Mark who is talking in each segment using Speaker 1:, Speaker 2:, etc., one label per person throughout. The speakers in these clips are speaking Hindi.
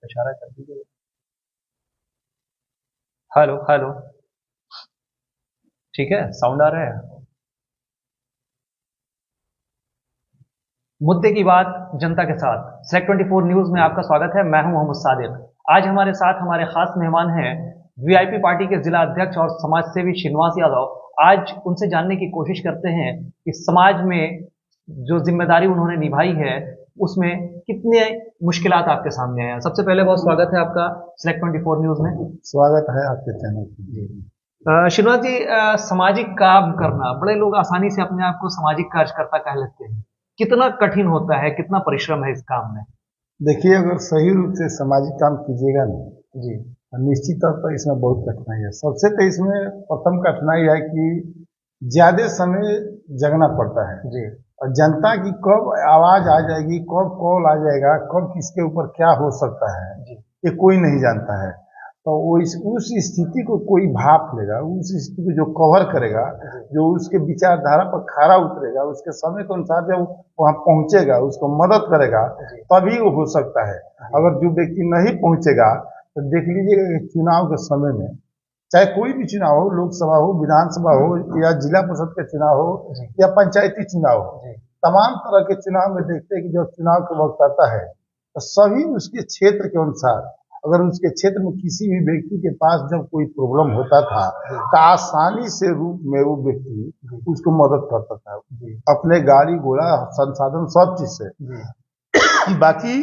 Speaker 1: इशारा कर दीजिए। Hello hello. ठीक है, साउंड आ रहा है। मुद्दे की बात जनता के साथ सेक्ट 24 न्यूज में आपका स्वागत है। मैं हूं मोहम्मद सादिक। आज हमारे साथ हमारे खास मेहमान हैं वीआईपी पार्टी के जिला अध्यक्ष और समाज सेवी श्रीनिवास यादव। आज उनसे जानने की कोशिश करते हैं कि समाज में जो जिम्मेदारी उन्होंने निभाई है उसमें कितने मुश्किलात आपके सामने हैं। सबसे पहले बहुत स्वागत है आपका सेक्ट 24 न्यूज में।
Speaker 2: स्वागत है आपके चैनल पर।
Speaker 1: श्रीनिवास जी, सामाजिक काम करना, बड़े लोग आसानी से अपने आप को सामाजिक कार्यकर्ता कह लेते हैं। कितना कठिन होता है, कितना परिश्रम है इस काम में?
Speaker 2: देखिए, अगर सही रूप से सामाजिक काम कीजिएगा ना
Speaker 1: जी
Speaker 2: निश्चित तौर पर इसमें बहुत कठिनाई है। सबसे तो इसमें प्रथम कठिनाई है कि ज्यादा समय जगना पड़ता है
Speaker 1: जी
Speaker 2: और जनता की कब आवाज आ जाएगी, कब कॉल आ जाएगा, कब किसके ऊपर क्या हो सकता है,
Speaker 1: जी
Speaker 2: ये कोई नहीं जानता है। तो वो उस स्थिति को कोई भाप लेगा, उस स्थिति को जो कवर करेगा, जो उसके विचारधारा पर खरा उतरेगा, उसके समय के अनुसार जब वहां पहुंचेगा, उसको मदद करेगा, तभी वो हो सकता है। अगर जो व्यक्ति नहीं पहुंचेगा तो देख लीजिएगा कि चुनाव के समय में, चाहे कोई भी चुनाव हो, लोकसभा हो, विधानसभा हो, या जिला परिषद के चुनाव हो, या पंचायती चुनाव हो, तमाम तरह के चुनाव में देखते हैं कि जब चुनाव का वक्त आता है तो सभी उसके क्षेत्र के अनुसार, अगर उसके क्षेत्र में किसी भी व्यक्ति के पास जब कोई प्रॉब्लम होता था तो आसानी से रूप में वो व्यक्ति उसको मदद करता था, अपने गाड़ी घोड़ा संसाधन सब चीज से। बाकी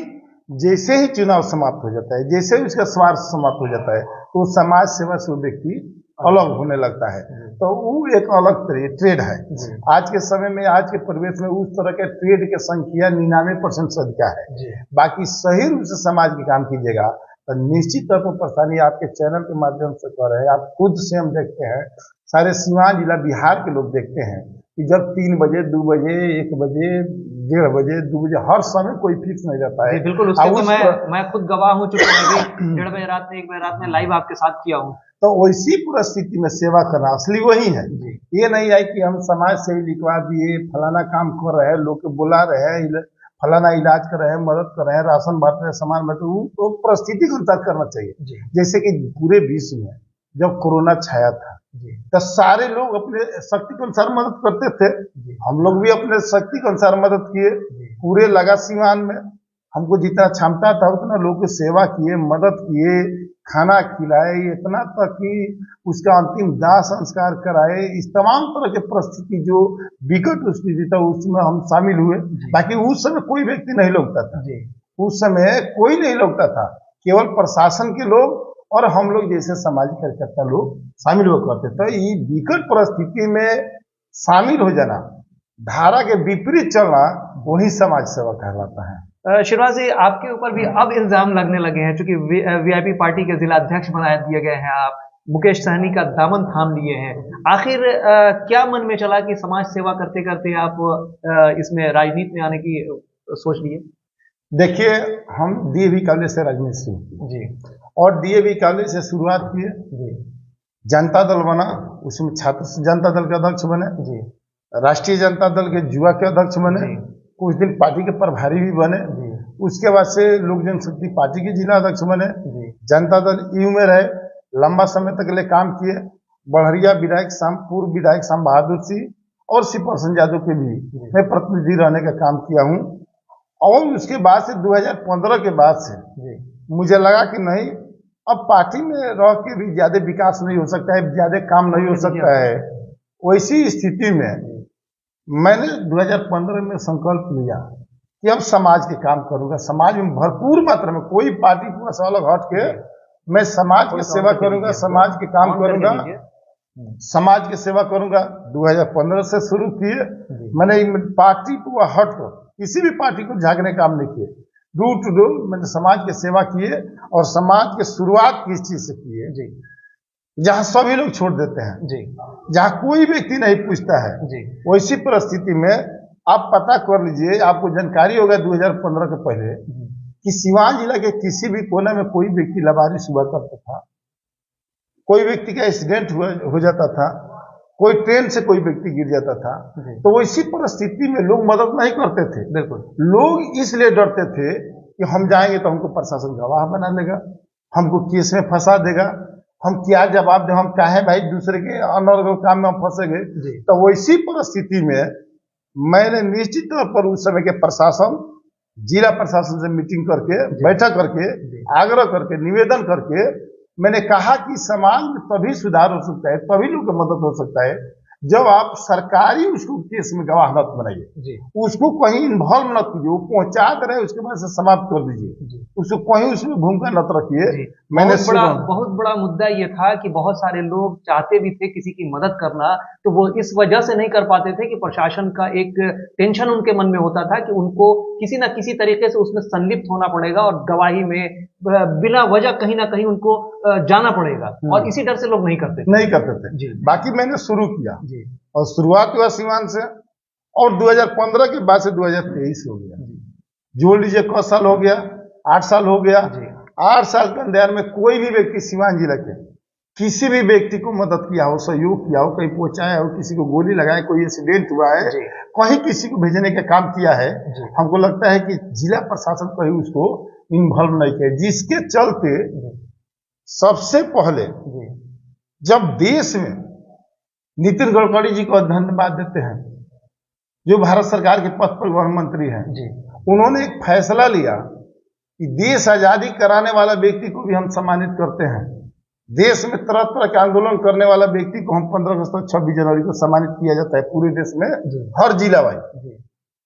Speaker 2: जैसे ही चुनाव समाप्त हो जाता है, जैसे ही उसका स्वार्थ समाप्त हो जाता है, तो समाज सेवा से वो व्यक्ति अलग होने लगता है। तो वो एक अलग ट्रेड है। आज के समय में, आज के परिवेश में उस तरह के ट्रेड की संख्या 99% से अधिक है। बाकी सही रूप से समाज के काम कीजिएगा तो निश्चित तौर पर परेशानी आपके चैनल के माध्यम से कर रहे हैं। आप खुद से हम देखते हैं, सारे सीवान जिला बिहार के लोग देखते हैं कि जब 3 बजे, 2 बजे, 1 बजे, 1:30 बजे, 2 बजे, हर समय कोई फिक्स नहीं रहता है।
Speaker 1: बिल्कुल, उसके तो मैं खुद गवाह हूँ, चूंकि मैं भी 1:30 बजे रात में, 1 बजे रात में लाइव आपके साथ किया हूँ।
Speaker 2: तो वैसी परिस्थिति में सेवा करना असली वही है। ये नहीं है कि हम समाज से ही लिखवा दिए, फलाना काम कर रहे हैं, लोग को बुला रहे हैं, फलाना इलाज कर रहे हैं, मदद कर रहे हैं, राशन बांट रहे हैं, सामान बांट रहे हैं, तो परिस्थिति के अनुसार करना चाहिए। जैसे कि पूरे विश्व में जब कोरोना छाया था तो सारे लोग अपने शक्ति के अनुसार मदद करते थे। हम लोग भी अपने शक्ति के अनुसार मदद किए, पूरे लगा सीमान में हमको जितना क्षमता था उतना लोगों की सेवा किए, मदद किए, खाना खिलाए, इतना तक कि उसका अंतिम दाह संस्कार कराए। इस तमाम तरह के परिस्थिति जो विकट स्थिति था उसमें हम शामिल हुए। बाकी उस समय कोई व्यक्ति नहीं लौटता था, उस समय कोई नहीं लौटता था, केवल प्रशासन के लोग और हम लोग जैसे सामाजिक कार्यकर्ता लोग शामिल हो करते। तो ये विकट परिस्थिति में शामिल हो जाना, धारा के विपरीत चलना, वही समाज सेवा कहलाता है।
Speaker 1: श्रीनिवास जी, आपके ऊपर भी अब इल्जाम लगने लगे हैं, क्योंकि वीआईपी पार्टी के जिला अध्यक्ष बना दिए गए हैं आप, मुकेश सहनी का दामन थाम लिए हैं। आखिर क्या मन में चला कि समाज सेवा करते करते आप इसमें राजनीति में आने की सोच लिए?
Speaker 2: देखिए, हम डीएवी कॉलेज से राजनीति शुरू की और डीएवी कॉलेज से शुरुआत किए, जनता दल बना, उसमें छात्र जनता दल के अध्यक्ष बने, राष्ट्रीय जनता दल के युवा के अध्यक्ष बने, कुछ दिन पार्टी के प्रभारी भी बने, उसके बाद से लोक जनशक्ति पार्टी के जिला अध्यक्ष बने, जनता दल यू में रहे, लंबा समय तक ले काम किए। बढ़िया विधायक पूर्व विधायक श्याम बहादुर सिंह और शिव प्रसन्न यादव के भी मैं प्रतिनिधि रहने का काम किया हूँ। और उसके बाद से 2015 के बाद से मुझे लगा कि नहीं, अब पार्टी में रह के भी ज्यादा विकास नहीं हो सकता है, ज्यादा काम नहीं हो सकता है। वैसी स्थिति में मैंने 2015 में संकल्प लिया कि अब समाज के काम करूंगा, समाज में भरपूर मात्रा में, कोई पार्टी को अलग हट के मैं समाज की सेवा करूंगा, समाज के काम करूंगा, समाज की सेवा करूंगा। 2015 से शुरू किए मैंने पार्टी को हट कर किसी भी पार्टी को झांकने काम नहीं किए, डोर टू डोर मैंने समाज की सेवा किए और समाज की शुरुआत किस चीज से किए, जहां सभी लोग छोड़ देते हैं, जहां कोई व्यक्ति नहीं पूछता है। वैसी परिस्थिति में आप पता कर लीजिए, आपको जानकारी होगा 2015 के पहले कि सिवान जिला के किसी भी कोने में कोई व्यक्ति लावारिस हुआ करता था, कोई व्यक्ति का एक्सीडेंट हो जाता था, कोई ट्रेन से कोई व्यक्ति गिर जाता था, तो वैसी परिस्थिति में लोग मदद नहीं करते थे। बिल्कुल, लोग इसलिए डरते थे कि हम जाएंगे तो हमको प्रशासन गवाह बना लेगा, हमको केस में फंसा देगा, हम क्या जवाब दें, हम चाहे भाई दूसरे के अनर्गल काम में हम फंसेंगे। तो वैसी परिस्थिति में मैंने निश्चित तौर पर उस समय के प्रशासन, जिला प्रशासन से मीटिंग करके, बैठक करके, आग्रह करके, निवेदन करके मैंने कहा कि समाज में तभी सुधार हो सकता है, तभी लोग की मदद हो सकता है जब आप सरकारी उसको केस में गवाह मत बनाइए, उसको कहीं इन्वॉल्व मत कीजिए, वो पहुंचा दे रहे उसके बाद से समाप्त कर दीजिए, उसको कहीं उसमें भूमिका मत रखिए। मैंने
Speaker 1: बहुत बड़ा मुद्दा ये था कि बहुत सारे लोग चाहते भी थे किसी की मदद करना, तो वो इस वजह से नहीं कर पाते थे कि प्रशासन का एक टेंशन उनके मन में होता था कि उनको किसी ना किसी तरीके से उसमें संलिप्त होना पड़ेगा और गवाही में बिना वजह कहीं ना कहीं उनको जाना पड़ेगा, और इसी डर से लोग नहीं करते
Speaker 2: थे। बाकी मैंने शुरू किया और शुरुआत हुआ सीवान से, और 2015 के बाद से 2023 हो गया, जोड़ लीजिए कौन साल हो गया, 8 साल हो गया। 8 साल के अंदर में कोई भी व्यक्ति सीवान जिला के किसी भी व्यक्ति को मदद किया हो, सहयोग किया हो, कहीं पहुंचाया हो, किसी को गोली लगाए, कोई एक्सीडेंट हुआ है, कहीं किसी को भेजने का काम किया है, हमको लगता है कि जिला प्रशासन कहीं उसको इन्वॉल्व नहीं किया, जिसके चलते सबसे पहले जब देश में नितिन गडकरी जी को धन्यवाद देते हैं, जो भारत सरकार के पद परिवहन मंत्री हैं, उन्होंने एक फैसला लिया कि देश आजादी कराने वाला व्यक्ति को भी हम सम्मानित करते हैं। देश में तरह तरह के आंदोलन करने वाला व्यक्ति को हम 15 अगस्त और 26 जनवरी को सम्मानित किया जाता है पूरे देश में, हर जिला वाइज।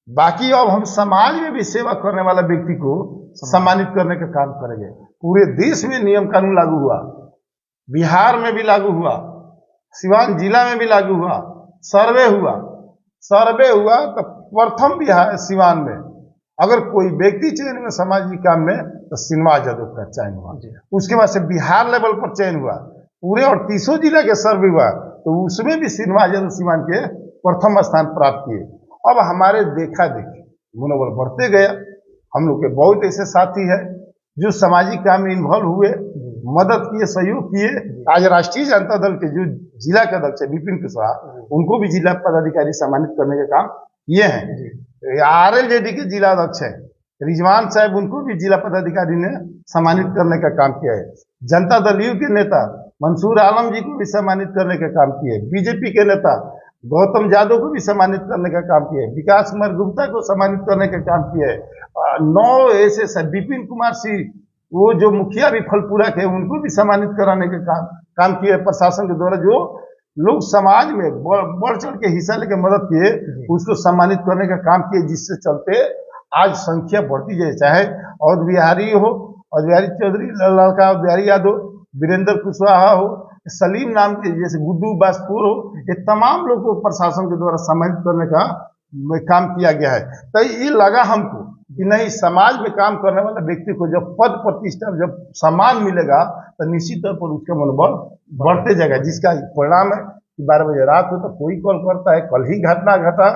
Speaker 2: बाकी अब हम समाज में भी सेवा करने वाला व्यक्ति को सम्मानित करने का काम करेंगे। पूरे देश में नियम कानून लागू हुआ, बिहार में भी लागू हुआ, सीवान जिला में भी लागू हुआ, सर्वे हुआ तो प्रथम बिहार सीवान में अगर कोई व्यक्ति चयन में सामाजिक काम में तो श्रीनिवास यादव का चयन हुआ। उसके बाद से बिहार लेवल पर चयन हुआ, पूरे 38 जिला के सर्वे हुआ, तो उसमें भी श्रीनिवास यादव सीवान के प्रथम स्थान प्राप्त किए। अब हमारे देखा देखी मनोबल बढ़ते गया। हम लोग के बहुत ऐसे साथी है जो सामाजिक काम में इन्वॉल्व हुए, मदद किए, सहयोग किए। आज राष्ट्रीय जनता दल के जो जिला के अध्यक्ष है विपिन कुशवाहा, उनको भी जिला पदाधिकारी सम्मानित करने का काम किए हैं। आरएलजेडी के जिला अध्यक्ष है रिजवान साहब, उनको भी जिला पदाधिकारी ने सम्मानित करने का काम किया है। जनता दल यू के नेता मंसूर आलम जी को भी सम्मानित करने का काम किए। बीजेपी के नेता गौतम यादव को भी सम्मानित करने का काम किया है। विकास कुमार गुप्ता को सम्मानित करने का काम किया है। 9 ऐसे विपिन कुमार सिंह, वो जो मुखिया भी फलपुरा के, उनको भी सम्मानित कराने का काम किया प्रशासन के द्वारा। जो लोग समाज में बढ़ चढ़ के हिस्सा लेकर मदद किए, उसको सम्मानित करने का काम किए, जिससे चलते आज संख्या बढ़ती जाए। चाहे अवध बिहारी हो, अवध बिहारी चौधरी, लड़का अवध बिहारी यादव, वीरेंद्र कुशवाहा हो, सलीम नाम के जैसे गुड्डू बासपुर हो, ये तमाम लोगों को प्रशासन के द्वारा सम्मानित करने का काम किया गया है। तो ये लगा हमको कि नहीं, समाज में काम करने वाला व्यक्ति को जब पद प्रतिष्ठा, जब सम्मान मिलेगा तो निश्चित तौर पर उसका मनोबल बढ़ते जाएगा। जिसका परिणाम है कि 12 बजे रात हो तो कोई कॉल करता है, कल ही घटना घटा,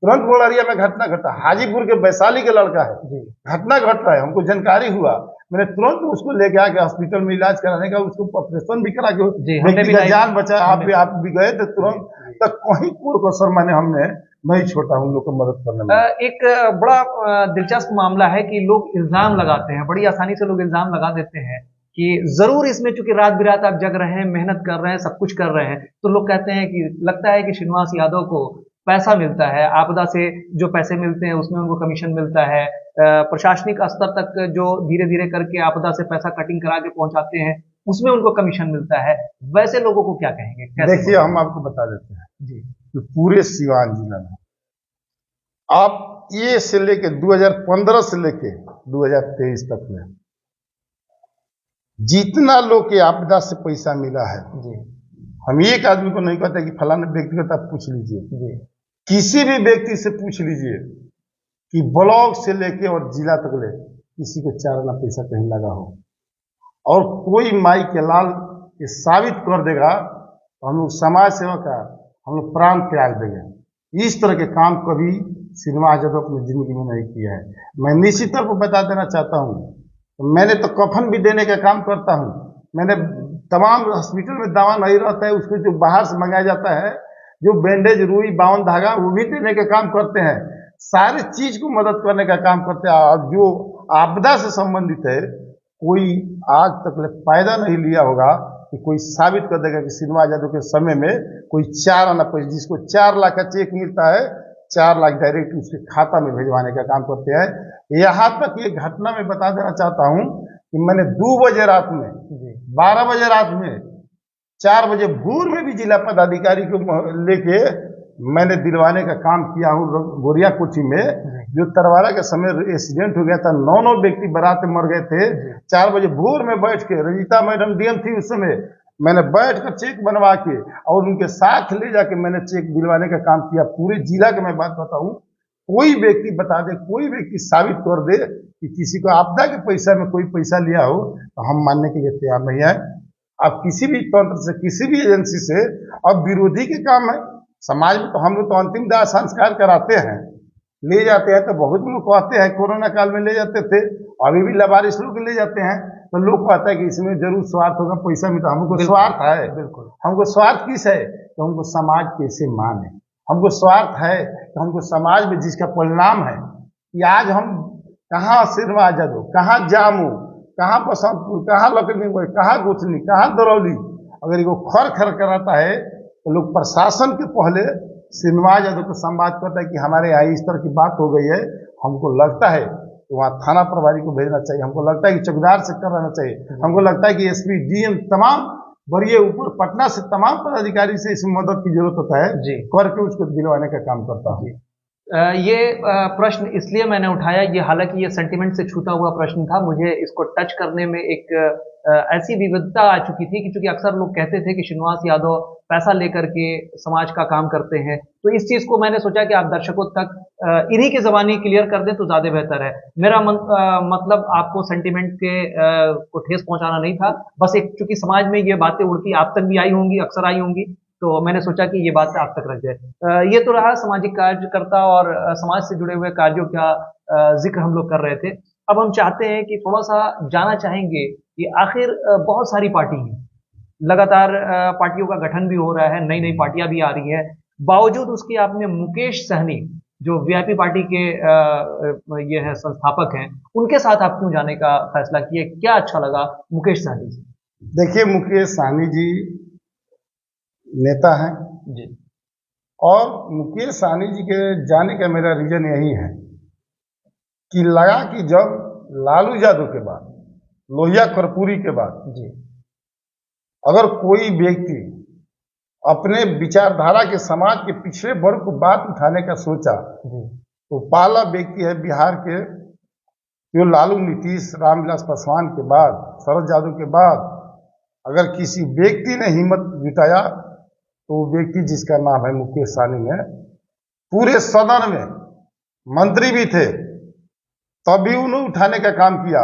Speaker 2: तुरंत बोलरिया में घटना घटा, हाजीपुर के वैशाली के लड़का है, घटना घट रहा है, हमको जानकारी हुआ, मैंने तुरंत उसको लेके आके हॉस्पिटल में इलाज कराने का, उसको ऑपरेशन भी करा के व्यक्ति का जान बचा। आप भी गए थे तुरंत, तक कहीं कोई कसर मैंने हमने नहीं छोटा उन लोग को मदद करने में।
Speaker 1: एक बड़ा दिलचस्प मामला है कि लोग इल्जाम लगाते हैं, बड़ी आसानी से लोग इल्जाम लगा देते हैं कि जरूर इसमें चूंकि रात बिरात आप जग रहे हैं, मेहनत कर रहे हैं, सब कुछ कर रहे हैं, तो लोग कहते हैं कि लगता है कि श्रीनिवास यादव को पैसा मिलता है, आपदा से जो पैसे मिलते हैं उसमें उनको कमीशन मिलता है, प्रशासनिक स्तर तक जो धीरे धीरे करके आपदा से पैसा कटिंग करा के पहुंचाते हैं उसमें उनको कमीशन मिलता है। वैसे लोगों को क्या कहेंगे?
Speaker 2: देखिए, हम आपको बता देते हैं जी, तो पूरे सीवान जिला में आप ये से लेके 2015 से लेके 2023 तक में जितना लोग के आपदा से पैसा मिला है जी, हम एक आदमी को नहीं कहते कि फलाने व्यक्ति को आप पूछ लीजिए, किसी भी व्यक्ति से पूछ लीजिए कि ब्लॉक से लेके और जिला तक ले किसी को 4 आना पैसा कहीं लगा हो, और कोई माई के लाल ये साबित कर देगा तो हम लोग समाज सेवा का हम लोग प्राण त्याग देंगे। इस तरह के काम कभी श्रीनिवास यादव अपनी जिंदगी में नहीं किया है। मैं निश्चित तौर पर बता देना चाहता हूँ, तो मैंने तो कफन भी देने का काम करता हूँ। मैंने तमाम हॉस्पिटल में दवा नहीं रहता है, उसको जो बाहर से मंगाया जाता है, जो बैंडेज, रुई, बावन धागा, वो भी देने का काम करते हैं। सारे चीज को मदद करने का काम करते हैं। और जो आपदा से संबंधित है, कोई आज तक फायदा नहीं लिया होगा कि कोई साबित कर देगा कि श्रीनिवास यादव के समय में कोई 4 आना पैसे, जिसको 4 लाख का चेक मिलता है 4 लाख डायरेक्ट उसके खाता में भेजवाने का काम करते हैं। यहाँ तक ये घटना मैं बता देना चाहता हूँ कि मैंने 2 बजे रात में, 12 बजे रात में, 4 बजे भोर में भी जिला पदाधिकारी को लेके मैंने दिलवाने का काम किया हूँ। गोरिया कोठी में जो तरवारा के समय एक्सीडेंट हो गया था, 9 व्यक्ति बारात में मर गए थे। 4 बजे भोर में बैठ के, रंजीता मैडम डीएम थी उस समय, मैंने बैठ कर चेक बनवा के और उनके साथ ले जाके मैंने चेक दिलवाने का काम किया। पूरे जिला की मैं बात बताऊं, कोई व्यक्ति बता दे, कोई व्यक्ति साबित कर दे कि किसी को आपदा के पैसा में कोई पैसा लिया हो, तो हम मानने के लिए तैयार नहीं है। अब किसी भी तंत्र से, किसी भी एजेंसी से, अब विरोधी के काम है। समाज में तो हम लोग तो अंतिम दाह संस्कार कराते हैं, ले जाते हैं, तो बहुत लोग कहते हैं कोरोना काल में ले जाते थे, अभी भी लबारिश लोग ले जाते हैं, तो लोग कहता है कि इसमें जरूर स्वार्थ होगा, पैसा में तो हमको स्वार्थ है। बिल्कुल, हमको स्वार्थ किस है कि हमको समाज कैसे माने, हमको स्वार्थ है कि हमको समाज में जिसका परिणाम है कि आज हम कहाँ श्रीनिवास यादव, कहाँ जामू, कहाँ बसंतपुर, कहाँ लकड़ीगंज, कहाँ गोचनी, कहाँ दरौली, अगर वो खर खर कराता है तो लोग प्रशासन के पहले श्रीनिवास यादव को संवाद करता है कि हमारे यहाँ इस तरह की बात हो गई है। हमको लगता है तो वहाँ थाना प्रभारी को भेजना चाहिए, हमको लगता है कि चौकीदार से कराना चाहिए, हमको लगता है कि एसपी डीएम तमाम बड़े ऊपर पटना से तमाम पदाधिकारी से इसमें मदद की जरूरत होता है करके उसको दिलवाने का काम करता हूँ।
Speaker 1: ये प्रश्न इसलिए मैंने उठाया, ये हालांकि ये सेंटिमेंट से छूता हुआ प्रश्न था, मुझे इसको टच करने में एक ऐसी विविधता आ चुकी थी कि चूंकि अक्सर लोग कहते थे कि श्रीनिवास यादव पैसा लेकर के समाज का काम करते हैं, तो इस चीज को मैंने सोचा कि आप दर्शकों तक इन्हीं के जबानी क्लियर कर दें तो ज्यादा बेहतर है। मेरा मतलब आपको सेंटिमेंट के को ठेस पहुंचाना नहीं था, बस एक चूंकि समाज में ये बातें उड़ती आप तक भी आई होंगी, अक्सर आई होंगी, तो मैंने सोचा कि ये बात आप तक रख जाए। ये तो रहा सामाजिक कार्यकर्ता और समाज से जुड़े हुए कार्यों का जिक्र हम लोग कर रहे थे। अब हम चाहते हैं कि थोड़ा सा जानना चाहेंगे कि आखिर बहुत सारी पार्टी हैं, लगातार पार्टियों का गठन भी हो रहा है, नई नई पार्टियां भी आ रही है, बावजूद उसके आपने मुकेश सहनी जो वीआईपी पार्टी के ये है संस्थापक हैं, उनके साथ आप क्यों जाने का फैसला किए? क्या अच्छा लगा मुकेश सहनी जी?
Speaker 2: देखिए, मुकेश सहनी जी नेता हैं जी, और मुकेश सहनी जी के जाने का मेरा रीजन यही है कि लगा कि जब लालू यादव के बाद, लोहिया कर्पूरी के बाद जी, अगर कोई व्यक्ति अपने विचारधारा के समाज के पिछड़े वर्ग को बात उठाने का सोचा तो पहला व्यक्ति है बिहार के जो लालू, नीतीश, रामविलास पासवान के बाद, शरद यादव के बाद अगर किसी व्यक्ति ने हिम्मत जुटाया तो वो व्यक्ति जिसका नाम है मुकेश सहनी ने पूरे सदन में मंत्री भी थे तभी उन्हें उठाने का काम किया,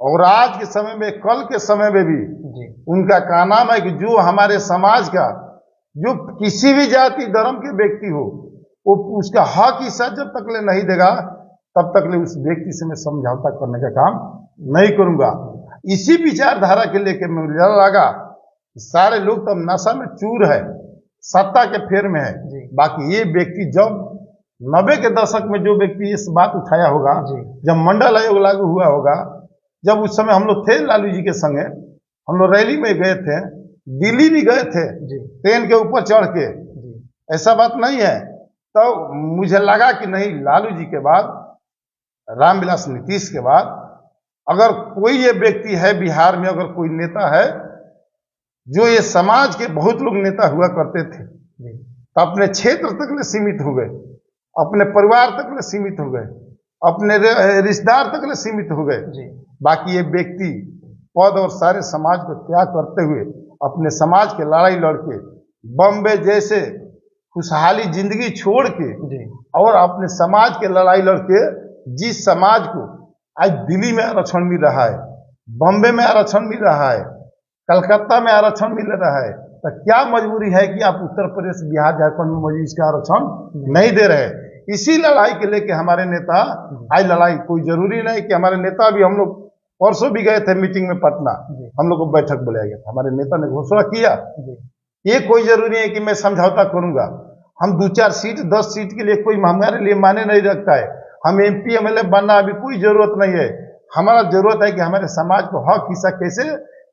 Speaker 2: और आज के समय में, कल के समय में भी उनका का नाम है कि जो हमारे समाज का जो किसी भी जाति धर्म के व्यक्ति हो वो उसका हक हिस्सा जब तक ले नहीं देगा तब तक ले उस व्यक्ति से मैं समझौता करने का काम नहीं करूंगा। इसी विचारधारा के लेके मुझे लगा सारे लोग तो नशा में चूर है, सत्ता के फेर में है। बाकी ये व्यक्ति जब 90 के दशक में जो व्यक्ति इस बात उठाया होगा, जब मंडल आयोग लागू हुआ होगा, जब उस समय हम लोग थे लालू जी के संगे, हम लोग रैली में गए थे, दिल्ली भी गए थे ट्रेन के ऊपर चढ़ के, ऐसा बात नहीं है। तो मुझे लगा कि नहीं, लालू जी के बाद, रामविलास नीतीश के बाद अगर कोई ये व्यक्ति है बिहार में, अगर कोई नेता है जो ये समाज के बहुत लोग नेता हुआ करते थे तो अपने क्षेत्र तक में सीमित हो गए, अपने परिवार तक में सीमित हो गए, अपने रिश्तेदार तक में सीमित हो गए। बाकी ये व्यक्ति पद और सारे समाज को त्याग करते हुए अपने समाज के लड़ाई लड़के बॉम्बे जैसे खुशहाली जिंदगी छोड़ के और अपने समाज के लड़ाई लड़के, जिस समाज को आज दिल्ली में आरक्षण मिल रहा है, बॉम्बे में आरक्षण मिल रहा है, कलकत्ता में आरक्षण मिल रहा है, तो क्या मजबूरी है कि आप उत्तर प्रदेश, बिहार, झारखंड में मौजूद इसका आरक्षण नहीं दे रहे? इसी लड़ाई के लेके हमारे नेता आज लड़ाई, कोई जरूरी नहीं कि हमारे नेता भी, हम लोग परसों भी गए थे मीटिंग में पटना, हम लोग को बैठक बुलाया गया था, हमारे नेता ने घोषणा किया ये कोई जरूरी है कि मैं समझौता करूंगा, हम 2-4 सीट 10 सीट के लिए कोई हमारे लिए माने नहीं रखता है, हम एमपी एमएलए बनना अभी कोई जरूरत नहीं है, हमारा जरूरत है कि हमारे समाज को हक हिस्सा कैसे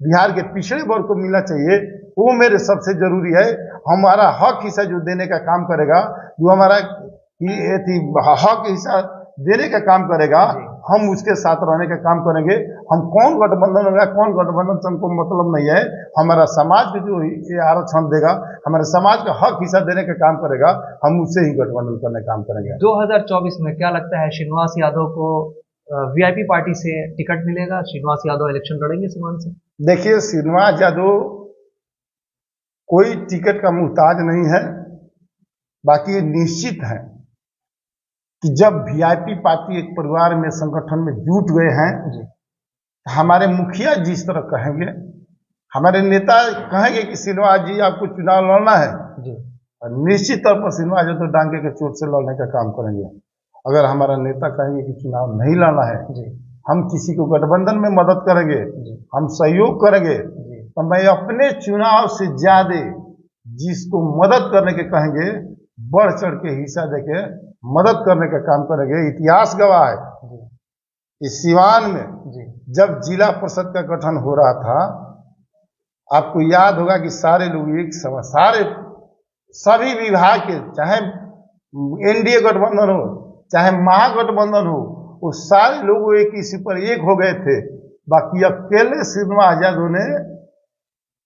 Speaker 2: बिहार के पिछड़े वर्ग को मिलना चाहिए, वो मेरे सबसे जरूरी है। हमारा हक हिस्सा जो देने का काम करेगा, जो हमारा हक हिस्सा देने का काम करेगा, हम उसके साथ रहने का काम करेंगे। हम कौन गठबंधन होगा, कौन गठबंधन से हमको मतलब नहीं है। हमारा समाज को जो आरक्षण देगा, हमारे समाज का हक हिस्सा देने का काम करेगा, हम उससे ही गठबंधन करने का काम करेंगे।
Speaker 1: 2024 में क्या लगता है, श्रीनिवास यादव को वीआईपी पार्टी से टिकट मिलेगा? श्रीनिवास यादव इलेक्शन लड़ेंगे सीवान से?
Speaker 2: देखिए, श्रीनिवास यादव कोई टिकट का मुहताज नहीं है। बाकी निश्चित है कि जब वीआईपी पार्टी एक परिवार में, संगठन में जुट गए हैं, हमारे मुखिया जिस तरह कहेंगे, हमारे नेता कहेंगे कि श्रीनिवास जी आपको चुनाव लड़ना है, और निश्चित तौर पर श्रीनिवास यादव तो डांगे के चोट से लड़ने का काम करेंगे। अगर हमारा नेता कहेंगे कि चुनाव नहीं लड़ना है, हम किसी को गठबंधन में मदद करेंगे, हम सहयोग करेंगे, तो मैं अपने चुनाव से ज्यादा जिसको मदद करने के कहेंगे, बढ़ चढ़ के हिस्सा देके मदद करने का काम करेंगे। इतिहास गवाह है, इस सिवान में जब जिला परिषद का गठन हो रहा था, आपको याद होगा कि सारे लोग एक समय, सारे सभी विभाग के, चाहे एनडीए गठबंधन हो, चाहे महागठबंधन हो, वो सारे लोग एक इसी पर एक हो गए थे। बाकी अकेले श्रीनिवास यादव ने,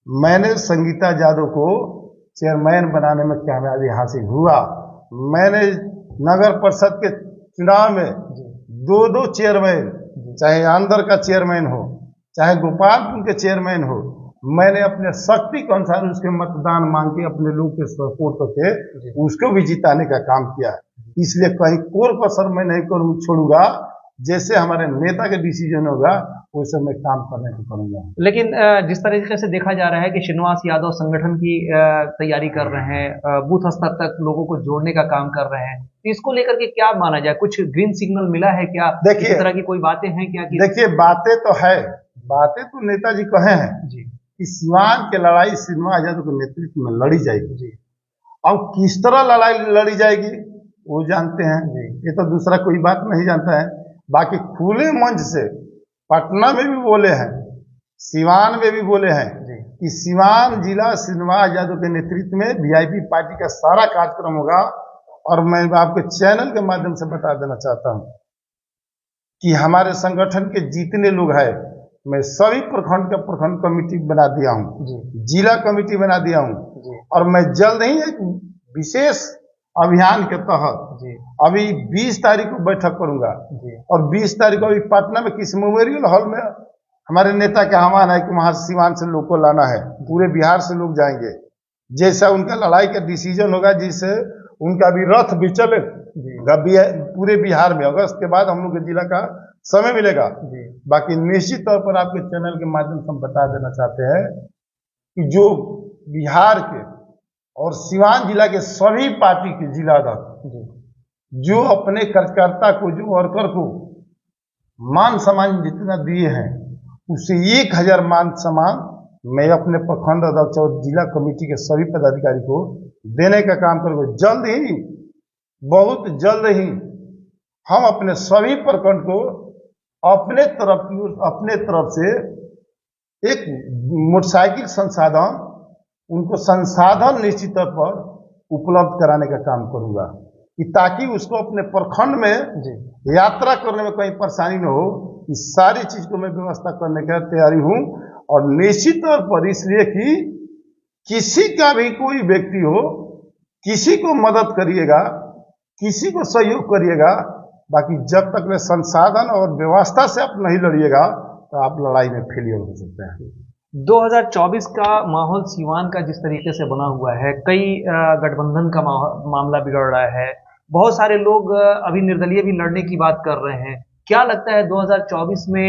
Speaker 2: मैंने संगीता यादव को चेयरमैन बनाने में कामयाबी हासिल हुआ। मैंने नगर परिषद के चुनाव में दो चेयरमैन, चाहे अंदर का चेयरमैन हो, चाहे गोपालपुर के चेयरमैन हो, मैंने अपने शक्ति के अनुसार उसके मतदान मांग के अपने लोग के सपोर्ट करके उसको भी जिताने का काम किया। इसलिए कहीं कोर कसर मैं नहीं छोड़ूंगा। जैसे हमारे नेता के डिसीजन होगा, वैसे मैं काम करने को करूंगा।
Speaker 1: लेकिन जिस तरीके से देखा जा रहा है कि श्रीनिवास यादव संगठन की तैयारी कर रहे हैं, बूथ स्तर तक लोगों को जोड़ने का काम कर रहे हैं, तो इसको लेकर के क्या माना जाए? कुछ ग्रीन सिग्नल मिला है क्या?
Speaker 2: देखिए,
Speaker 1: इस तरह की कोई बातें हैं क्या?
Speaker 2: देखिए, बातें तो है, बातें तो नेताजी कहे हैं कि सिवान की लड़ाई श्रीनिवास यादव के नेतृत्व में लड़ी जाएगी। अब किस तरह लड़ाई लड़ी जाएगी वो जानते हैं, ये तो दूसरा कोई बात नहीं जानता है। बाकी खुले मंच से पटना में भी बोले हैं, सिवान में भी बोले हैं कि सिवान जिला श्रीनिवास यादव के नेतृत्व में वीआईपी पार्टी का सारा कार्यक्रम होगा। और मैं आपके चैनल के माध्यम से बता देना चाहता हूं कि हमारे संगठन के जितने लोग हैं, मैं सभी प्रखंड का प्रखंड कमेटी बना दिया हूं, जिला कमेटी बना दिया हूं, और मैं जल्द ही एक विशेष अभियान के तहत अभी 20 तारीख को बैठक करूंगा। और 20 तारीख को अभी पटना में किस मेमोरियल हॉल में हमारे नेता का आह्वान है कि वहां सिवान से लोग को लाना है, पूरे बिहार से लोग जाएंगे। जैसा उनका लड़ाई का डिसीजन होगा, जिससे उनका भी रथ भी चलेगा पूरे बिहार में। अगस्त के बाद हम लोग के जिला का समय मिलेगा। बाकी निश्चित तौर पर आपके चैनल के माध्यम से हम बता देना चाहते हैं कि जो बिहार के और सिवान जिला के सभी पार्टी के जिला अध्यक्ष जो अपने कार्यकर्ता को, जो वर्कर को मान सम्मान जितना दिए हैं, उससे 1000 मान सम्मान मैं अपने प्रखंड अध्यक्ष और जिला कमेटी के सभी पदाधिकारी को देने का काम करूंगा। जल्द ही, बहुत जल्द ही हम अपने सभी प्रखंड को अपने तरफ से एक मोटरसाइकिल संसाधन, उनको संसाधन निश्चित तौर पर उपलब्ध कराने का काम करूंगा, कि ताकि उसको अपने प्रखंड में यात्रा करने में कहीं परेशानी न हो। इस सारी चीज को मैं व्यवस्था करने का तैयारी हूं। और निश्चित तौर पर इसलिए कि किसी का भी कोई व्यक्ति हो, किसी को मदद करिएगा, किसी को सहयोग करिएगा। बाकी जब तक में संसाधन और व्यवस्था से आप नहीं लड़िएगा, तो आप लड़ाई में फेलियर हो सकते हैं।
Speaker 1: 2024 का माहौल सिवान का जिस तरीके से बना हुआ है, कई गठबंधन का मामला बिगड़ रहा है, बहुत सारे लोग अभी निर्दलीय भी लड़ने की बात कर रहे हैं। क्या लगता है 2024 में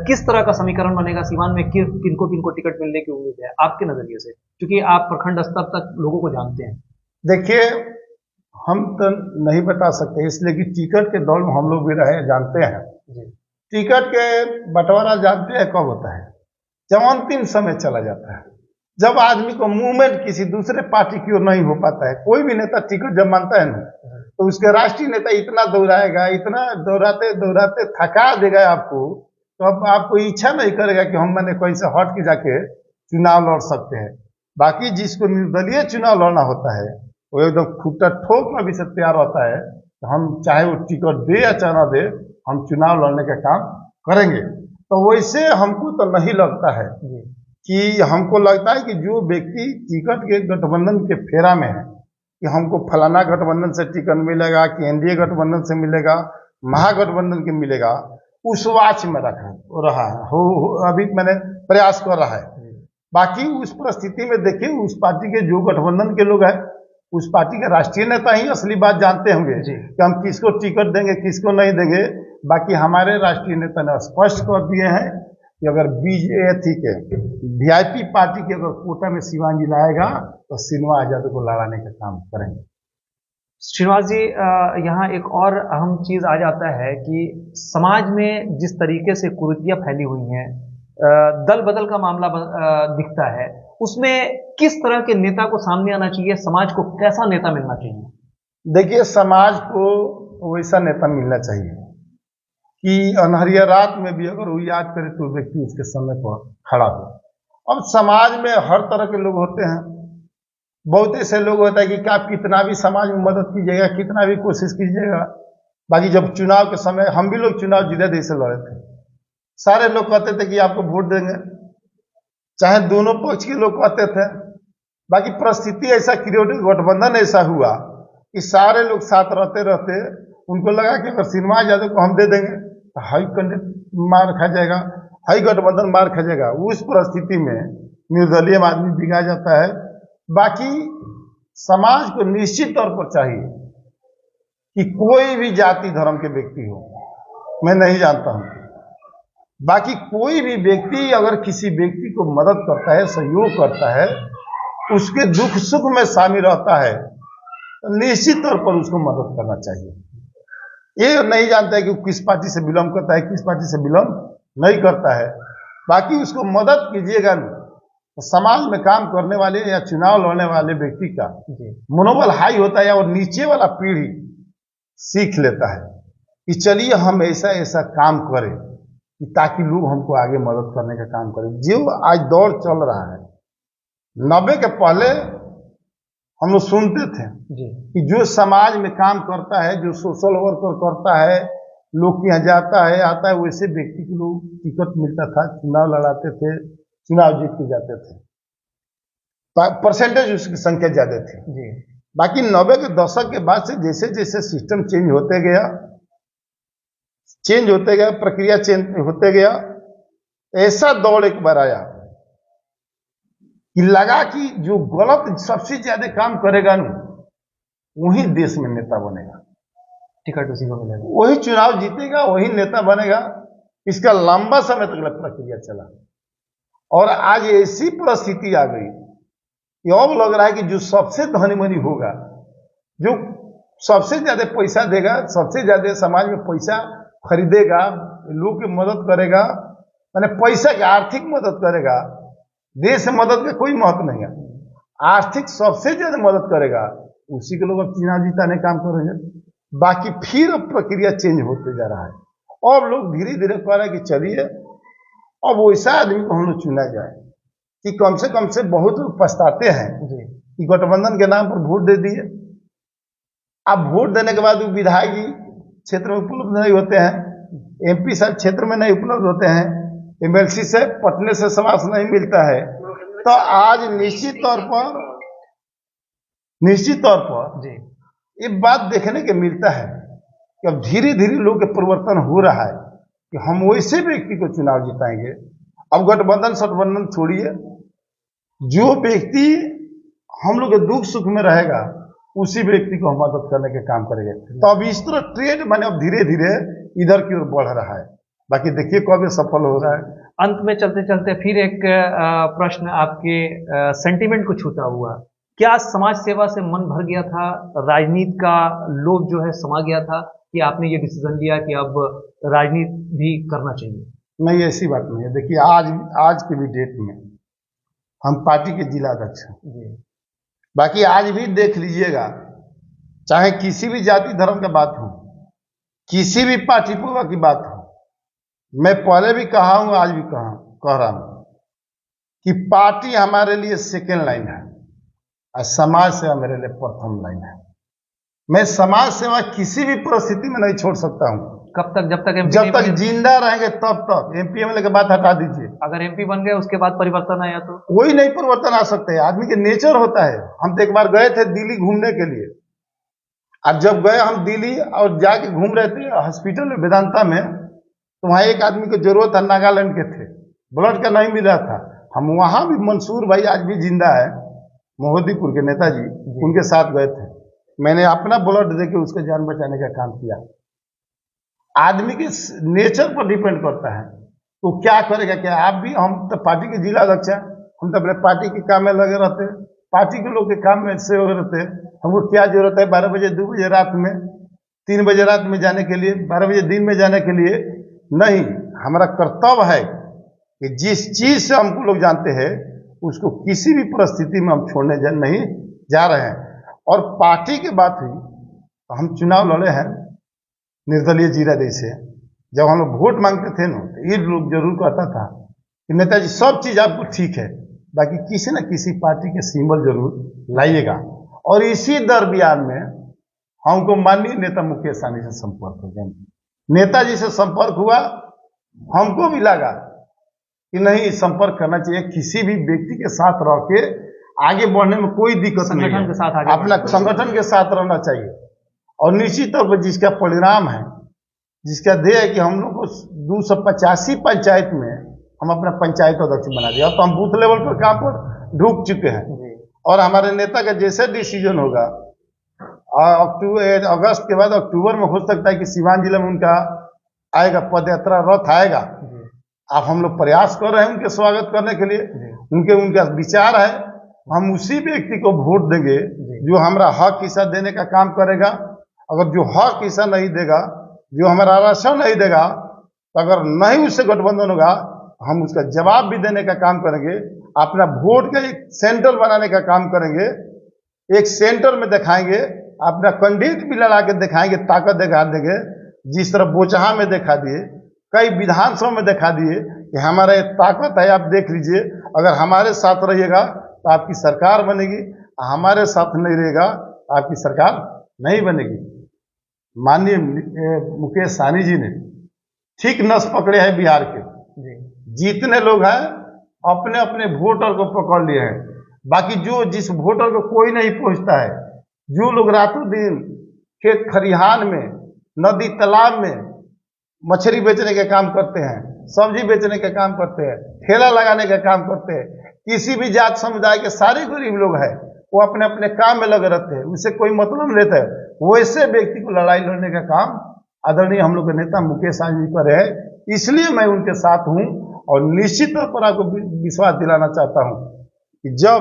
Speaker 1: किस तरह का समीकरण बनेगा सिवान में? किनको टिकट मिलने की उम्मीद है आपके नजरिए से, क्योंकि आप प्रखंड स्तर तक लोगों को जानते हैं?
Speaker 2: देखिए, हम तो नहीं बता सकते, इसलिए कि टिकट के दौर में हम लोग भी रहे, जानते हैं। टिकट के बंटवारा जानते हैं कब होता है? जब अंतिम समय चला जाता है, जब आदमी को मूवमेंट किसी दूसरे पार्टी की ओर नहीं हो पाता है। कोई भी नेता टिकट जब मानता है ना, तो उसके राष्ट्रीय नेता इतना दौड़ाएगा, इतना दौड़ाते दौड़ाते थका देगा आपको तो अब आपको इच्छा नहीं करेगा कि हम मैंने कहीं से हट के जाके चुनाव लड़ सकते हैं। बाकी जिसको निर्दलीय चुनाव लड़ना होता है वो एकदम खुट्टा ठोक में भी से तैयार होता है, तो हम चाहे वो टिकट दे या चाहे ना दे, हम चुनाव लड़ने का काम करेंगे। तो वैसे हमको तो नहीं लगता है कि हमको लगता है कि जो व्यक्ति टिकट के गठबंधन के फेरा में है कि हमको फलाना गठबंधन से टिकट मिलेगा कि एनडीए गठबंधन से मिलेगा, महागठबंधन के मिलेगा, उस वाच में रहा है हो अभी मैंने प्रयास कर रहा है। बाकी उस परिस्थिति में देखिए उस पार्टी के जो गठबंधन के लोग हैं उस पार्टी के राष्ट्रीय नेता ही असली बात जानते होंगे कि हम किसको टिकट देंगे किसको नहीं देंगे। बाकी हमारे राष्ट्रीय नेता ने स्पष्ट कर दिए हैं कि अगर बीजेपी के वीआईपी पार्टी के अगर कोटा में सिवान जी लाएगा तो श्रीनिवास यादव को लड़ाने का काम करेंगे।
Speaker 1: श्रीनिवास जी, यहाँ एक और अहम चीज आ जाता है कि समाज में जिस तरीके से कुरीतियां फैली हुई हैं, दल बदल का मामला दिखता है, उसमें किस तरह के नेता को सामने आना चाहिए, समाज को कैसा नेता मिलना चाहिए?
Speaker 2: देखिए समाज को वैसा नेता मिलना चाहिए कि अनहरिया रात में भी अगर वो याद करे तो व्यक्ति उसके समय पर खड़ा हो। अब समाज में हर तरह के लोग होते हैं, बहुत ऐसे लोग होता है कि आप कितना भी समाज में मदद कीजिएगा, कितना भी कोशिश कीजिएगा, बाकी जब चुनाव के समय हम भी लोग चुनाव जीते थे से लड़े थे, सारे लोग कहते थे कि आपको वोट देंगे, चाहे दोनों पक्ष के लोग कहते थे। बाकी परिस्थिति ऐसा क्रिएट, गठबंधन ऐसा हुआ कि सारे लोग साथ रहते रहते उनको लगा कि अगर श्रीनिवास यादव को हम दे देंगे तो हाई कैंडिडेट मार खा जाएगा, हाई गठबंधन मार खा जाएगा। उस परिस्थिति में निर्दलीय आदमी बिगा जाता है। बाकी समाज को निश्चित तौर पर चाहिए कि कोई भी जाति धर्म के व्यक्ति हो, मैं नहीं जानता हूं, बाकी कोई भी व्यक्ति अगर किसी व्यक्ति को मदद करता है, सहयोग करता है, उसके दुख सुख में शामिल रहता है, तो निश्चित तौर पर उसको मदद करना चाहिए। ये नहीं जानता है कि किस पार्टी से बिलोंग करता है, किस पार्टी से बिलोंग नहीं करता है। बाकी उसको मदद कीजिएगा, तो समाज में काम करने वाले या चुनाव लड़ने वाले व्यक्ति का मनोबल हाई होता है और नीचे वाला पीढ़ी सीख लेता है कि चलिए हम ऐसा ऐसा काम करें कि ताकि लोग हमको आगे मदद करने का काम करें। जो आज दौर चल रहा है, 90 के पहले हम लोग सुनते थे कि जो समाज में काम करता है, जो सोशल वर्कर करता है, लोग के यहाँ जाता है आता है, वैसे व्यक्ति को लोग टिकट मिलता था, चुनाव लड़ाते थे, चुनाव जीत के जाते थे, परसेंटेज उसकी संख्या ज्यादा थी। बाकी 90 के दशक के बाद से जैसे जैसे सिस्टम चेंज होते गया, प्रक्रिया चेंज होते गया, ऐसा दौर एक बार आया कि लगा कि जो गलत सबसे ज्यादा काम करेगा ना वही देश में नेता बनेगा,
Speaker 1: टिकट उसी को मिलेगा,
Speaker 2: वही चुनाव जीतेगा, वही नेता बनेगा। इसका लंबा समय तक प्रक्रिया चला और आज ऐसी परिस्थिति आ गई कि अब लग रहा है कि जो सबसे धनी मनी होगा, जो सबसे ज्यादा पैसा देगा, सबसे ज्यादा समाज में पैसा खरीदेगा, लोग की मदद करेगा, मैंने पैसा की आर्थिक मदद करेगा, देश से मदद का कोई महत्व नहीं है, आर्थिक सबसे ज्यादा मदद करेगा, उसी के लोग अब चुनाव जीताने काम करेंगे। बाकी फिर अब प्रक्रिया चेंज होते जा रहा है और लोग धीरे धीरे कह रहे हैं कि चलिए अब वैसा आदमी को हम लोग चुना जाए कि कम से बहुत लोग पछताते हैं कि गठबंधन के नाम पर वोट दे दिए। अब वोट देने के बाद वो विधायक क्षेत्र में उपलब्ध नहीं होते हैं, एमपी साहब क्षेत्र में नहीं उपलब्ध होते हैं, एमएलसी से पटने से समास नहीं मिलता है। तो आज निश्चित तौर पर ये बात देखने के मिलता है कि अब धीरे धीरे लोग के परिवर्तन हो रहा है कि हम वैसे व्यक्ति को चुनाव जिताएंगे। अब गठबंधन सठबंधन छोड़िए, जो व्यक्ति हम लोग के दुख सुख में रहेगा उसी व्यक्ति को हम मदद करने के काम करेंगे। तो अब इस तरह ट्रेंड मैंने अब धीरे धीरे इधर की ओर बढ़ रहा है। बाकी देखिए कब ये सफल हो रहा है।
Speaker 1: अंत में चलते चलते फिर एक प्रश्न आपके सेंटिमेंट को छूता हुआ, क्या समाज सेवा से मन भर गया था, राजनीति का लोभ जो है समा गया था कि आपने ये डिसीजन लिया कि अब राजनीति भी करना चाहिए?
Speaker 2: नहीं, ऐसी बात नहीं है। देखिए आज के भी डेट में हम पार्टी के जिला अध्यक्ष हैं, बाकी आज भी देख लीजिएगा, चाहे किसी भी जाति धर्म की बात हो, किसी भी पार्टी की बात हो, मैं पहले भी कहा हूं, आज भी कह रहा हूं कि पार्टी हमारे लिए सेकेंड लाइन है और समाज सेवा मेरे लिए प्रथम लाइन है। मैं समाज सेवा किसी भी परिस्थिति में नहीं छोड़ सकता हूं।
Speaker 1: कब तक? जब तक
Speaker 2: जब तक जिंदा रहेंगे तब तक। एमपी एमएलए की बात हटा दीजिए।
Speaker 1: अगर एमपी बन गए उसके बाद परिवर्तन आया तो
Speaker 2: कोई नहीं परिवर्तन आ सकता है, आदमी के नेचर होता है। हम तो एक बार गए थे दिल्ली घूमने के लिए, अब जब गए हम दिल्ली और जाके घूम रहे थे हॉस्पिटल में वेदांता में, तो वहां एक आदमी को जरूरत था, नागालैंड के थे, ब्लड का नहीं मिला था। हम वहां भी, मंसूर भाई आज भी जिंदा है, मोहद्दीपुर के नेताजी, उनके साथ गए थे। मैंने अपना ब्लड देके उसका जान बचाने का काम किया। आदमी के नेचर पर डिपेंड करता है तो क्या करेगा। क्या आप भी, हम तो पार्टी के जिला अध्यक्ष हैं, हम तो अपने पार्टी के काम में लगे रहते हैं, पार्टी के लोग के काम में से लगे रहते हैं। हमको क्या जरूरत है 12 बजे 2 बजे रात में, 3 बजे रात में जाने के लिए, 12 बजे दिन में जाने के लिए नहीं। हमारा कर्तव्य है कि जिस चीज से हमको लोग जानते हैं उसको किसी भी परिस्थिति में हम छोड़ने नहीं जा रहे हैं। और पार्टी की बात हुई तो हम चुनाव लड़े हैं निर्दलीय जीरादेई से। जब हम लोग वोट मांगते थे ना, तो ये लोग जरूर कहता था कि नेताजी सब चीज आपको ठीक है, बाकी किसी न किसी पार्टी के सिंबल जरूर लाइएगा। और इसी दरमियान में हमको माननीय नेता मुकेश सहनी से संपर्क हो गया, नेताजी से संपर्क हुआ। हमको भी लगा कि नहीं, संपर्क करना चाहिए, किसी भी व्यक्ति के साथ रह के आगे बढ़ने में कोई दिक्कत नहीं है, अपना संगठन के साथ रहना चाहिए। और निश्चित तौर पर जिसका परिणाम है, जिसका ध्येय है कि हम लोग को 285 पंचायत में हम अपना पंचायत अध्यक्ष बना दिया। अब तो हम बूथ लेवल पर काम पर ढूक चुके हैं। और हमारे नेता का जैसे डिसीजन होगा, अगस्त के बाद अक्टूबर में हो सकता है कि सिवान जिले में उनका आएगा, पदयात्रा रथ आएगा। अब हम लोग प्रयास कर रहे हैं उनके स्वागत करने के लिए। उनका विचार है, हम उसी व्यक्ति को वोट देंगे जो हमारा हक हिस्सा देने का काम करेगा। अगर जो हक हिस्सा नहीं देगा, जो हमारा आरक्षण नहीं देगा, तो अगर नहीं उससे गठबंधन होगा, हम उसका जवाब भी देने का काम करेंगे। अपना वोट का एक सेंटर बनाने का काम करेंगे, एक सेंटर में दिखाएंगे, अपना कैंडिडेट भी लड़ा के दिखाएंगे, ताकत दिखा देंगे। जिस तरह बोचहा में दिखा दिए, कई विधानसभा में दिखा दिए कि हमारा ये ताकत है, आप देख लीजिए। अगर हमारे साथ रहिएगा तो आपकी सरकार बनेगी, हमारे साथ नहीं रहेगा आपकी सरकार नहीं बनेगी। माननीय मुकेश सहनी जी ने ठीक नस पकड़े हैं बिहार के। जितने लोग हैं अपने अपने वोटर को पकड़ लिए हैं, बाकी जिस वोटर को कोई नहीं पहुंचता है, जो लोग रातों दिन खेत खरिहान में, नदी तालाब में मछली बेचने का काम करते हैं, सब्जी बेचने का काम करते हैं, ठेला लगाने का काम करते हैं, किसी भी जात समुदाय के सारे गरीब लोग हैं, वो अपने अपने काम में लगे रहते हैं, उससे कोई मतलब नहीं लेते हैं। वैसे व्यक्ति को लड़ाई लड़ने का काम आदरणीय हम लोग के नेता मुकेश सहनी जी कर रहे हैं। इसलिए मैं उनके साथ हूं और निश्चित तौर पर आपको विश्वास दिलाना चाहता हूं कि जब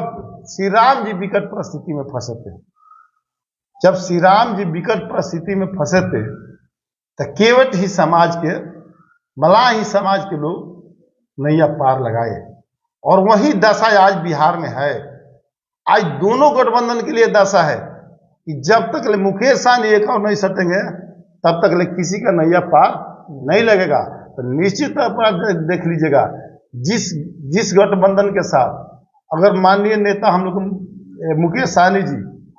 Speaker 2: श्री राम जी विकट परिस्थिति में फंसे थे, जब श्री राम जी विकट परिस्थिति में फंसे थे, तो केवट ही समाज के, मलाह ही समाज के लोग नैया पार लगाए। और वही दशा आज बिहार में है। आज दोनों गठबंधन के लिए दशा है कि जब तक मुकेश सहनी एक और नहीं सटेंगे, तब तक किसी का नैया पार नहीं लगेगा। तो निश्चित तौर पर देख लीजिएगा, जिस गठबंधन के साथ अगर माननीय नेता हम लोग मुकेश सहनी जी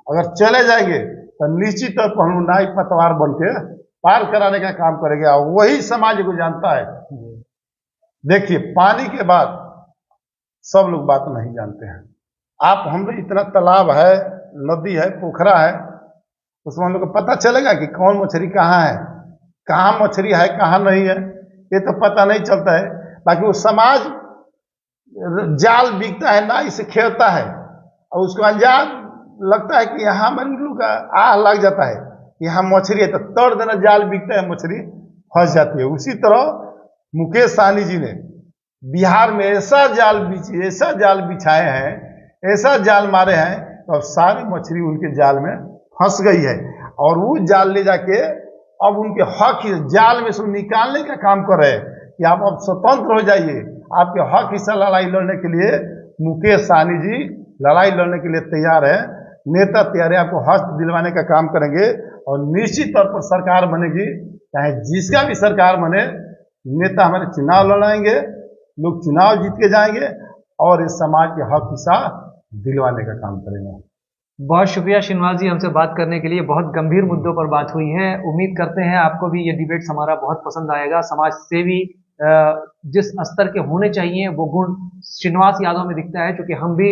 Speaker 2: अगर चले जाएंगे, तो निश्चित तौर पर हम नाई पतवार बन के पार कराने का काम करेंगे। और वही समाज को जानता है। देखिए, पानी के बाद सब लोग बात नहीं जानते हैं। आप हम लोग इतना तालाब है, नदी है, पोखरा है, उसमें हम लोग को पता चलेगा कि कौन मछली कहाँ है, कहाँ मछली है, कहाँ नहीं है, ये तो पता नहीं चलता है। बाकी वो समाज जाल बिकता है, नाई से खेलता है, और उसको अंजाम लगता है कि यहाँ हमारे लोग का आह लग जाता है, यहाँ मछली है, तो तोड़ देना, जाल बिकता है, मछली फंस जाती है। उसी तरह मुकेश सहनी जी ने बिहार में ऐसा जाल बिछाए हैं, ऐसा जाल मारे हैं, तो अब सारी मछली उनके जाल में फंस गई है। और वो जाल ले जाके अब उनके हक जाल में से निकालने का काम कर रहे हैं कि आप अब स्वतंत्र हो जाइए, आपके हक हिस्सा लड़ाई लड़ने के लिए मुकेश सहनी जी लड़ाई लड़ने के लिए तैयार है। नेता तैयार है, आपको हक दिलवाने का काम करेंगे और निश्चित तौर पर सरकार बनेगी, चाहे जिसका भी सरकार बने, नेता हमारे चुनाव लड़ाएंगे, लोग चुनाव जीत के जाएंगे और इस समाज के हक हिस्सा दिलवाने का काम करेंगे।
Speaker 1: बहुत शुक्रिया श्रीनिवास जी, हमसे बात करने के लिए। बहुत गंभीर मुद्दों पर बात हुई है। उम्मीद करते हैं आपको भी ये डिबेट्स हमारा बहुत पसंद आएगा। समाज सेवी जिस स्तर के होने चाहिए वो गुण श्रीनिवास यादव में दिखता है, क्योंकि हम भी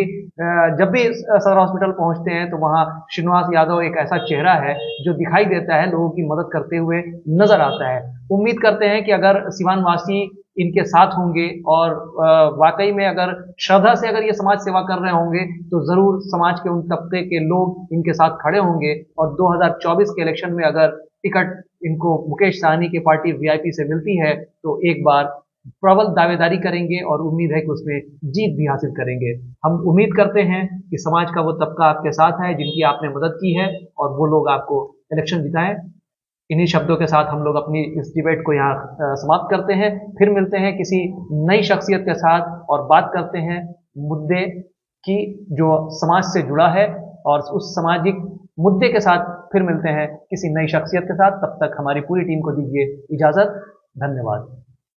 Speaker 1: जब भी सदर हॉस्पिटल पहुंचते हैं तो वहाँ श्रीनिवास यादव एक ऐसा चेहरा है जो दिखाई देता है, लोगों की मदद करते हुए नजर आता है। उम्मीद करते हैं कि अगर सिवान वासी इनके साथ होंगे और वाकई में अगर श्रद्धा से अगर ये समाज सेवा कर रहे होंगे तो जरूर समाज के उन तबके के लोग इनके साथ खड़े होंगे और 2024 के इलेक्शन में अगर टिकट इनको मुकेश सहनी की पार्टी वीआईपी से मिलती है तो एक बार प्रबल दावेदारी करेंगे और उम्मीद है कि उसमें जीत भी हासिल करेंगे। हम उम्मीद करते हैं कि समाज का वो तबका आपके साथ है जिनकी आपने मदद की है और वो लोग आपको इलेक्शन जिताएं। इन्हीं शब्दों के साथ हम लोग अपनी इस डिबेट को यहाँ समाप्त करते हैं। फिर मिलते हैं किसी नई शख्सियत के साथ और बात करते हैं मुद्दे की जो समाज से जुड़ा है, और उस सामाजिक मुद्दे के साथ फिर मिलते हैं किसी नई शख्सियत के साथ। तब तक हमारी पूरी टीम को दीजिए इजाजत। धन्यवाद।